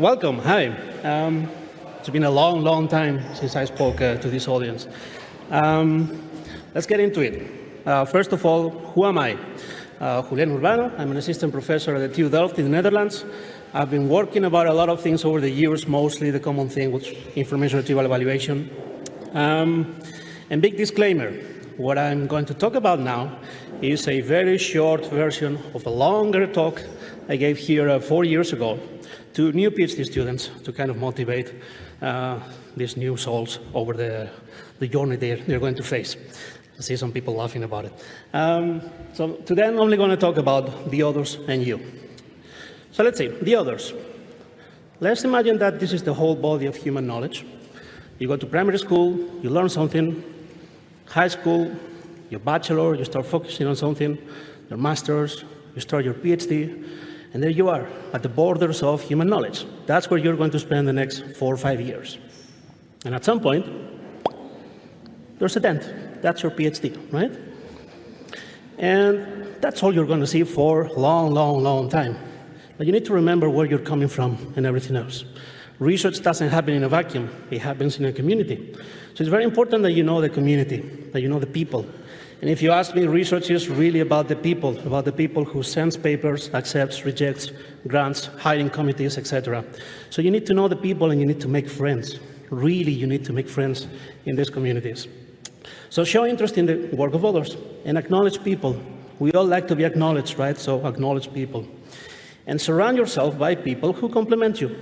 Welcome. Hi. It's been a long, long time since I spoke to this audience. Let's get into it. First of all, who am I? Julián Urbano. I'm an assistant professor at the TU Delft in the Netherlands. I've been working about a lot of things over the years, mostly the common thing with information retrieval evaluation. And big disclaimer, what I'm going to talk about now is a very short version of a longer talk I gave here 4 years ago to new PhD students to kind of motivate these new souls over the journey they're going to face. I see some people laughing about it. So today I'm only going to talk about the others and you. So let's see, the others. Let's imagine that this is the whole body of human knowledge. You go to primary school, you learn something. High school, your bachelor, you start focusing on something. Your master's, you start your PhD. And there you are, at the borders of human knowledge. That's where you're going to spend the next 4 or 5 years. And at some point, there's a dent. That's your PhD, right? And that's all you're going to see for a long, long, long time. But you need to remember where you're coming from and everything else. Research doesn't happen in a vacuum. It happens in a community. So it's very important that you know the community, that you know the people. And if you ask me, research is really about the people who sends papers, accepts, rejects, grants, hiring committees, etc. So you need to know the people and you need to make friends. Really, you need to make friends in these communities. So show interest in the work of others and acknowledge people. We all like to be acknowledged, right? So acknowledge people. And surround yourself by people who complement you.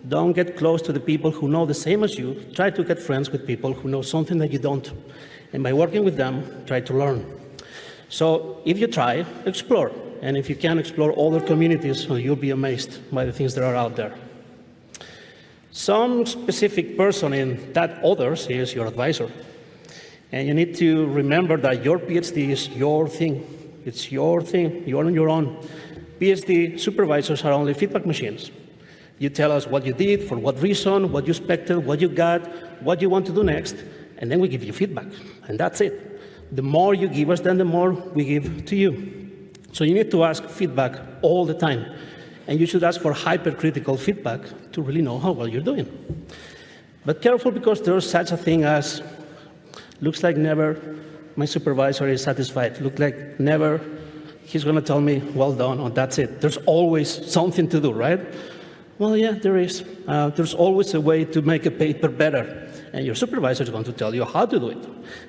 Don't get close to the people who know the same as you. Try to get friends with people who know something that you don't. And by working with them, try to learn. So if you try, explore. And if you can explore other communities, well, you'll be amazed by the things that are out there. Some specific person in that others is your advisor. And you need to remember that your PhD is your thing. It's your thing. You're on your own. PhD supervisors are only feedback machines. You tell us what you did, for what reason, what you expected, what you got, what you want to do next, and then we give you feedback, and that's it. The more you give us, then the more we give to you. So you need to ask feedback all the time, and you should ask for hypercritical feedback to really know how well you're doing. But careful, because there's such a thing as, looks like never my supervisor is satisfied, look like never he's going to tell me, well done, or that's it. There's always something to do, right? Well, yeah, there is. There's always a way to make a paper better. And your supervisor is going to tell you how to do it.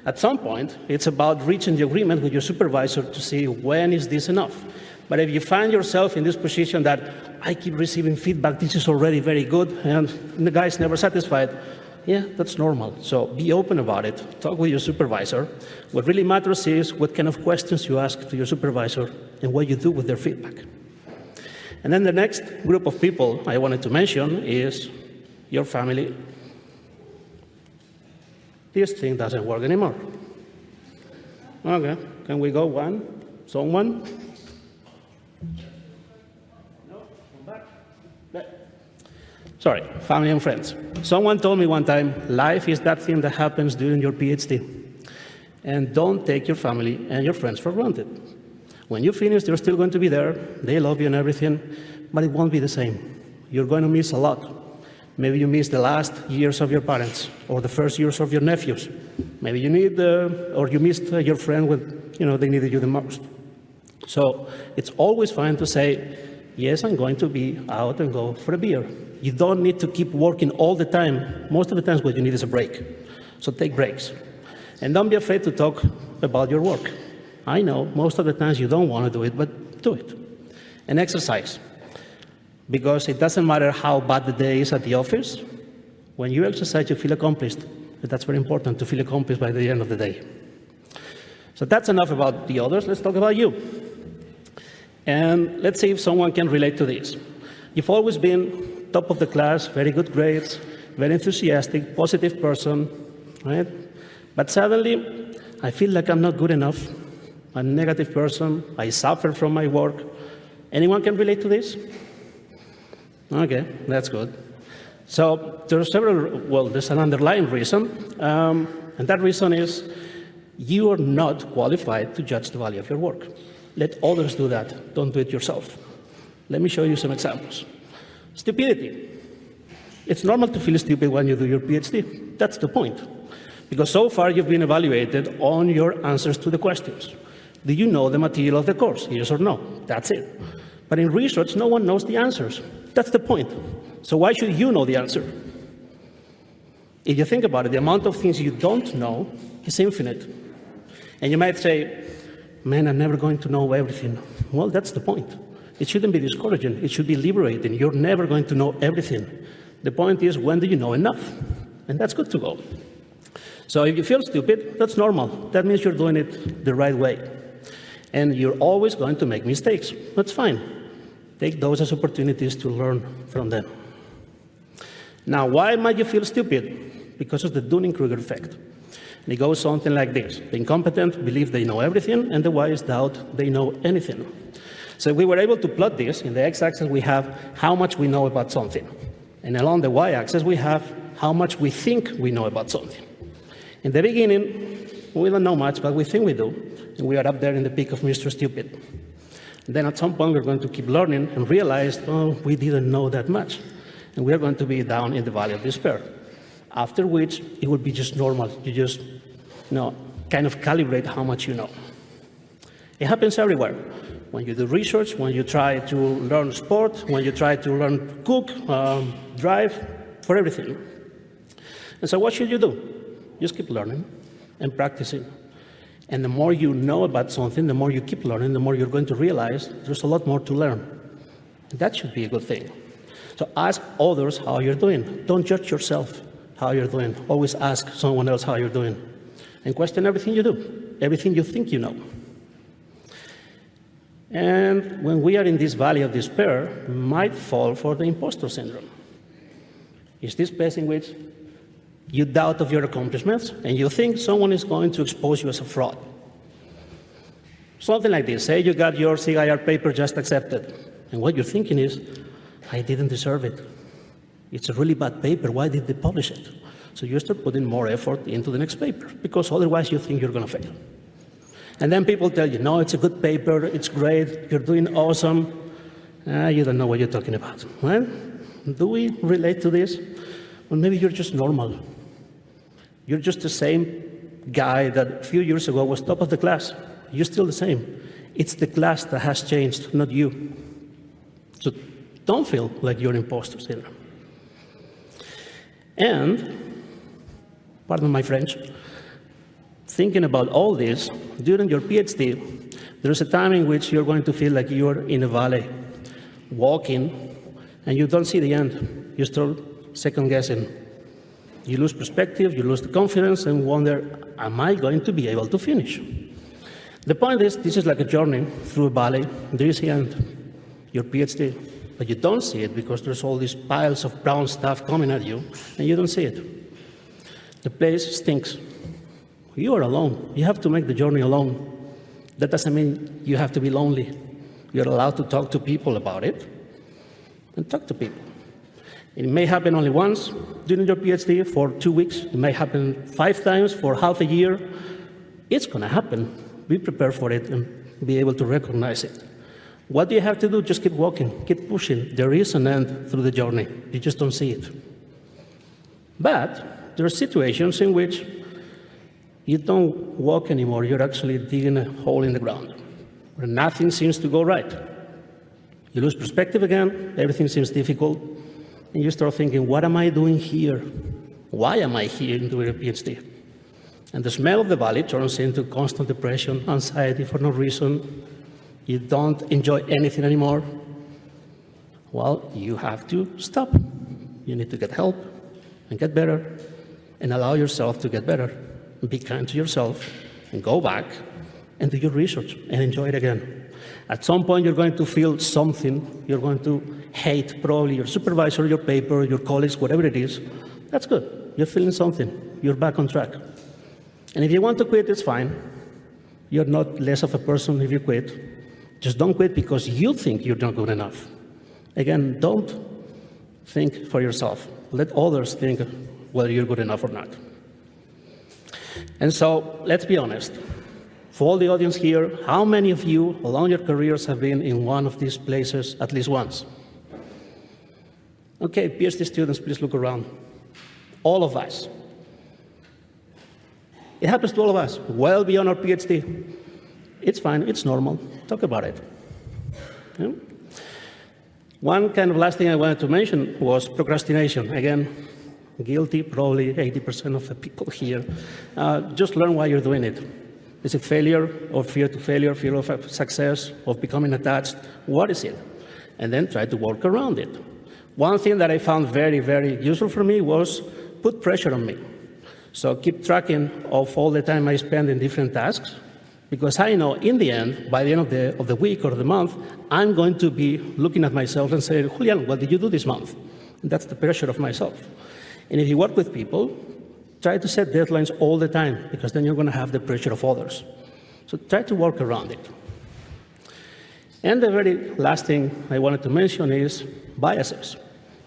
At some point, it's about reaching the agreement with your supervisor to see when is this enough. But if you find yourself in this position that I keep receiving feedback, this is already very good, and the guy's never satisfied, yeah, that's normal. So be open about it. Talk with your supervisor. What really matters is what kind of questions you ask to your supervisor and what you do with their feedback. And then the next group of people I wanted to mention is your family. This thing doesn't work anymore. Okay, can we go one? Someone? No, come back. Sorry, family and friends. Someone told me one time, life is that thing that happens during your PhD. And don't take your family and your friends for granted. When you finish, they're still going to be there. They love you and everything, but it won't be the same. You're going to miss a lot. Maybe you miss the last years of your parents or the first years of your nephews. Maybe you need, or you missed your friend when they needed you the most. So it's always fine to say, yes, I'm going to be out and go for a beer. You don't need to keep working all the time. Most of the times what you need is a break. So take breaks. And don't be afraid to talk about your work. I know most of the times you don't want to do it, but do it. And exercise. Because it doesn't matter how bad the day is at the office. When you exercise, you feel accomplished. But that's very important, to feel accomplished by the end of the day. So that's enough about the others. Let's talk about you. And let's see if someone can relate to this. You've always been top of the class, very good grades, very enthusiastic, positive person, right? But suddenly, I feel like I'm not good enough. I'm a negative person. I suffer from my work. Anyone can relate to this? Okay, that's good. So there are there's an underlying reason, and that reason is you are not qualified to judge the value of your work. Let others do that. Don't do it yourself. Let me show you some examples. Stupidity. It's normal to feel stupid when you do your PhD. That's the point. Because so far you've been evaluated on your answers to the questions. Do you know the material of the course? Yes or no? That's it. But in research, no one knows the answers. That's the point. So why should you know the answer? If you think about it, the amount of things you don't know is infinite. And you might say, man, I'm never going to know everything. Well, that's the point. It shouldn't be discouraging. It should be liberating. You're never going to know everything. The point is, when do you know enough? And that's good to go. So if you feel stupid, that's normal. That means you're doing it the right way. And you're always going to make mistakes. That's fine. Take those as opportunities to learn from them. Now, why might you feel stupid? Because of the Dunning-Kruger effect. And it goes something like this. The incompetent believe they know everything, and the wise doubt they know anything. So we were able to plot this. In the x-axis, we have how much we know about something. And along the y-axis, we have how much we think we know about something. In the beginning, we don't know much, but we think we do. And we are up there in the peak of Mr. Stupid. And then at some point, we're going to keep learning and realize, oh, we didn't know that much. And we're going to be down in the valley of despair. After which, it will be just normal. You just, kind of calibrate how much you know. It happens everywhere. When you do research, when you try to learn sport, when you try to learn cook, drive, for everything. And so what should you do? Just keep learning and practicing. And the more you know about something, the more you keep learning, the more you're going to realize there's a lot more to learn. And that should be a good thing. So ask others how you're doing. Don't judge yourself how you're doing. Always ask someone else how you're doing. And question everything you do, everything you think you know. And when we are in this valley of despair, we might fall for the imposter syndrome. It's this place in which you doubt of your accomplishments, and you think someone is going to expose you as a fraud. Something like this. Say you got your SIGIR paper just accepted, and what you're thinking is, I didn't deserve it. It's a really bad paper. Why did they publish it? So you start putting more effort into the next paper, because otherwise you think you're going to fail. And then people tell you, no, it's a good paper, it's great, you're doing awesome. You don't know what you're talking about. Well, do we relate to this? Well, maybe you're just normal. You're just the same guy that a few years ago was top of the class. You're still the same. It's the class that has changed, not you. So don't feel like you're imposter syndrome. And, pardon my French, thinking about all this, during your PhD, there's a time in which you're going to feel like you're in a valley, walking, and you don't see the end. You start second-guessing. You lose perspective, you lose the confidence, and wonder, am I going to be able to finish? The point is, this is like a journey through a valley. There is the end, your PhD. But you don't see it because there's all these piles of brown stuff coming at you, and you don't see it. The place stinks. You are alone. You have to make the journey alone. That doesn't mean you have to be lonely. You're allowed to talk to people about it, and talk to people. It may happen only once during your PhD for 2 weeks. It may happen 5 times for half a year. It's going to happen. Be prepared for it and be able to recognize it. What do you have to do? Just keep walking, keep pushing. There is an end through the journey. You just don't see it. But there are situations in which you don't walk anymore. You're actually digging a hole in the ground where nothing seems to go right. You lose perspective again. Everything seems difficult. And you start thinking, what am I doing here? Why am I here doing a PhD? And the smell of the valley turns into constant depression, anxiety for no reason. You don't enjoy anything anymore. Well, you have to stop. You need to get help and get better and allow yourself to get better. And be kind to yourself and go back and do your research and enjoy it again. At some point, you're going to feel something. You're going to hate probably your supervisor, your paper, your colleagues, whatever it is. That's good. You're feeling something. You're back on track. And if you want to quit, it's fine. You're not less of a person if you quit. Just don't quit because you think you're not good enough. Again, don't think for yourself. Let others think whether you're good enough or not. And so, let's be honest. For all the audience here, how many of you along your careers have been in one of these places at least once? Okay, PhD students, please look around. All of us. It happens to all of us, well beyond our PhD. It's fine, it's normal. Talk about it. Yeah? One kind of last thing I wanted to mention was procrastination. Again, guilty, probably 80% of the people here. Just learn why you're doing it. Is it failure or fear to failure, fear of success, of becoming attached? What is it? And then try to work around it. One thing that I found very, very useful for me was put pressure on me. So keep tracking of all the time I spend in different tasks, because I know in the end, by the end of the week or the month, I'm going to be looking at myself and saying, Julian, what did you do this month? And that's the pressure of myself. And if you work with people, try to set deadlines all the time, because then you're going to have the pressure of others. So try to work around it. And the very last thing I wanted to mention is biases.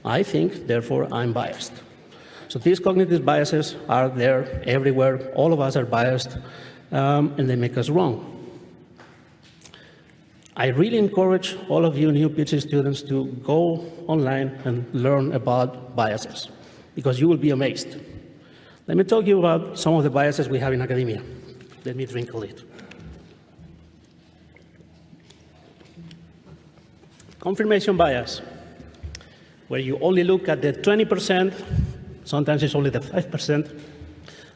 I think, therefore, I'm biased. So these cognitive biases are there everywhere. All of us are biased, and they make us wrong. I really encourage all of you new PhD students to go online and learn about biases, because you will be amazed. Let me talk to you about some of the biases we have in academia. Let me drink a little. Confirmation bias, where you only look at the 20%, sometimes it's only the 5%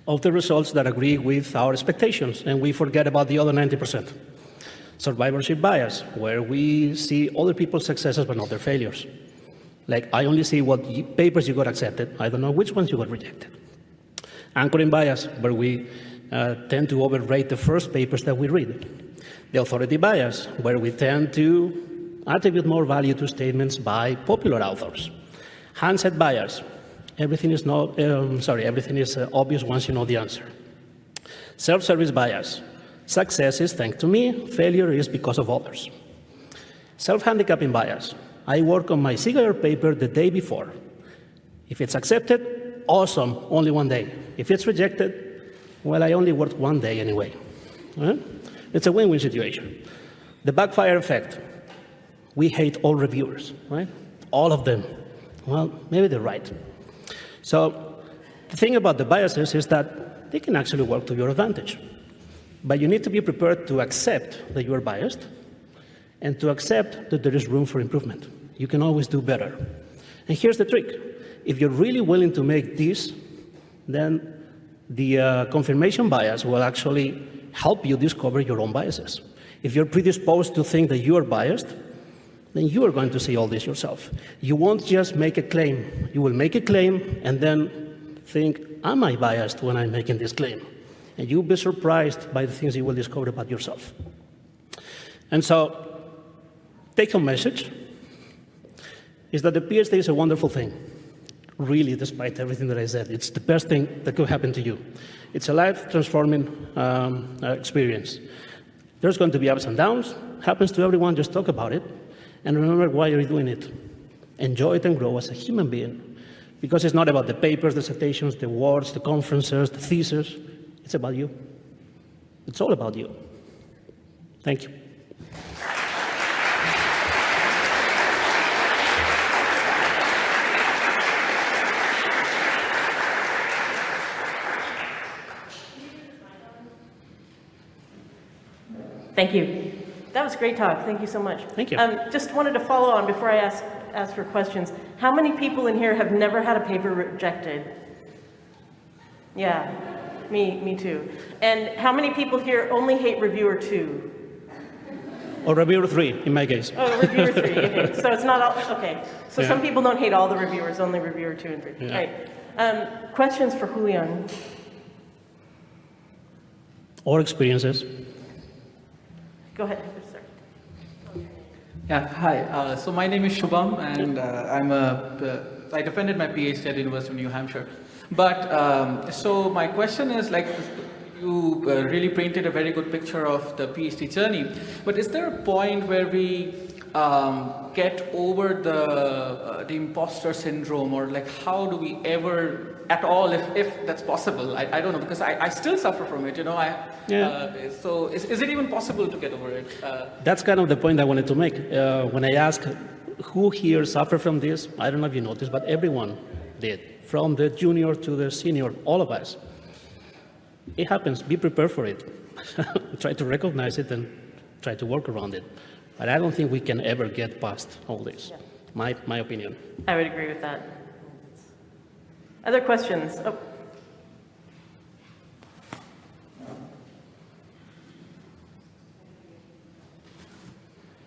of the results that agree with our expectations, and we forget about the other 90%. Survivorship bias, where we see other people's successes but not their failures. Like, I only see what papers you got accepted, I don't know which ones you got rejected. Anchoring bias, where we tend to overrate the first papers that we read. The authority bias, where we tend to attribute more value to statements by popular authors. Handset bias, everything is obvious once you know the answer. Self-service bias, success is thanks to me, failure is because of others. Self-handicapping bias, I work on my SIGIR paper the day before. If it's accepted, awesome, only one day. If it's rejected, well, I only worked one day anyway. It's a win-win situation. The backfire effect, we hate all reviewers, right? All of them. Well, maybe they're right. So the thing about the biases is that they can actually work to your advantage. But you need to be prepared to accept that you are biased and to accept that there is room for improvement. You can always do better. And here's the trick. If you're really willing to make this, then the confirmation bias will actually help you discover your own biases. If you're predisposed to think that you are biased, then you are going to see all this yourself. You won't just make a claim. You will make a claim and then think, am I biased when I'm making this claim? And you'll be surprised by the things you will discover about yourself. And so, take-home message is that the PhD is a wonderful thing. Really, despite everything that I said, it's the best thing that could happen to you. It's a life-transforming experience. There's going to be ups and downs. Happens to everyone, just talk about it. And remember why you're doing it. Enjoy it and grow as a human being. Because it's not about the papers, the citations, the awards, the conferences, the thesis. It's about you. It's all about you. Thank you. Thank you. That was a great talk. Thank you so much. Thank you. Just wanted to follow on before I ask for questions. How many people in here have never had a paper rejected? Yeah, me too. And how many people here only hate reviewer 2? Or reviewer 3, in my case. Oh, reviewer 3. Okay. So it's not all, okay. So some people don't hate all the reviewers, only reviewer 2 and 3. Yeah. All right. Questions for Julian? Or experiences. Go ahead, sir. Yeah, hi. So my name is Shubham, and I defended my PhD at University of New Hampshire. But so my question is, like, you really painted a very good picture of the PhD journey. But is there a point where we get over the imposter syndrome, or like how do we ever at all, if that's possible? I don't know, because I still suffer from it, you know. So is it even possible to get over it? That's kind of the point I wanted to make. When I ask who here suffered from this? I don't know if you noticed, but everyone did, from the junior to the senior, all of us. It happens. Be prepared for it. Try to recognize it and try to work around it. But I don't think we can ever get past all this. Yeah. My opinion. I would agree with that. Other questions? Oh.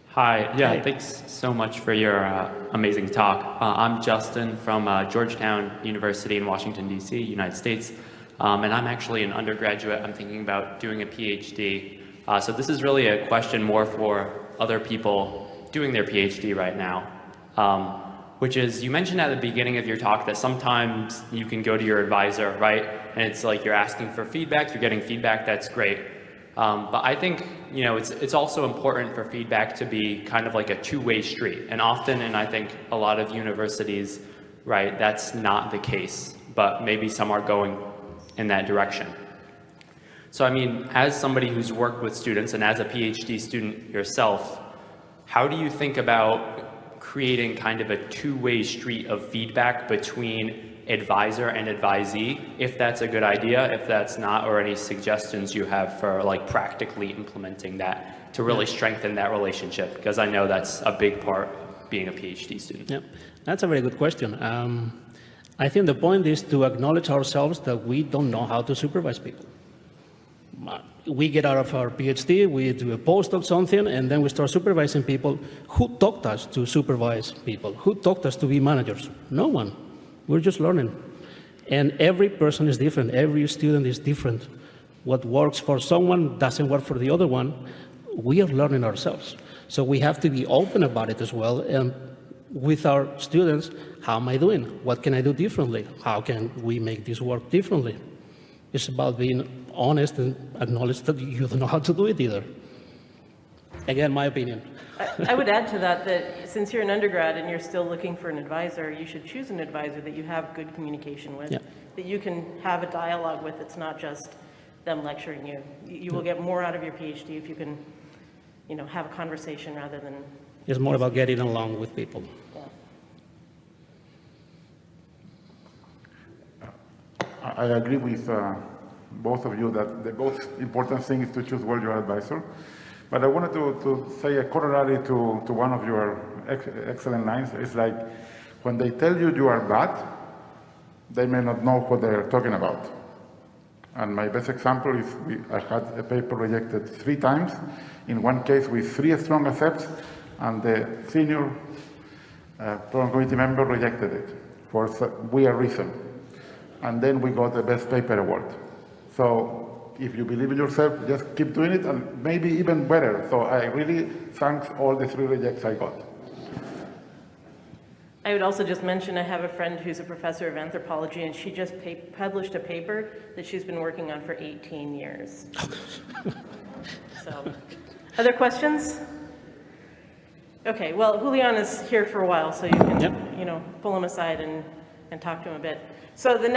Hi, yeah, Hi. thanks so much for your amazing talk. I'm Justin from Georgetown University in Washington, D.C., United States, and I'm actually an undergraduate. I'm thinking about doing a PhD. So this is really a question more for other people doing their PhD right now, which is, you mentioned at the beginning of your talk that sometimes you can go to your advisor, right? And it's like you're asking for feedback, you're getting feedback, that's great. But I think, you know, it's also important for feedback to be kind of like a two-way street. And often, and I think a lot of universities, right, that's not the case, but maybe some are going in that direction. So, I mean, as somebody who's worked with students and as a PhD student yourself, how do you think about creating kind of a two-way street of feedback between advisor and advisee, if that's a good idea, if that's not, or any suggestions you have for like practically implementing that to really strengthen that relationship? Because I know that's a big part of being a PhD student. Yeah, that's a very good question. I think the point is to acknowledge ourselves that we don't know how to supervise people. We get out of our PhD, we do a postdoc something, and then we start supervising people. Who taught us to supervise people? Who taught us to be managers? No one. We're just learning. And every person is different. Every student is different. What works for someone doesn't work for the other one. We are learning ourselves. So we have to be open about it as well. And with our students, how am I doing? What can I do differently? How can we make this work differently? It's about being honest and acknowledge that you don't know how to do it either. Again, my opinion. I would add to that that since you're an undergrad and you're still looking for an advisor, you should choose an advisor that you have good communication with, that you can have a dialogue with. It's not just them lecturing you. You will get more out of your PhD if you can, you know, have a conversation rather than... It's more about getting along with people. Yeah. I agree with both of you that the most important thing is to choose well your advisor. But I wanted to say a corollary to one of your excellent lines. It's like, when they tell you you are bad, they may not know what they're talking about. And my best example is I had a paper rejected 3 times, in one case with 3 strong accepts, and the senior program committee member rejected it for weird reason. And then we got the best paper award. So if you believe in yourself, just keep doing it, and maybe even better. So I really thank all the 3 rejects I got. I would also just mention I have a friend who's a professor of anthropology, and she just published a paper that she's been working on for 18 years. So, other questions? Okay, well, Julian is here for a while, so you can, you know, pull him aside and talk to him a bit. So the next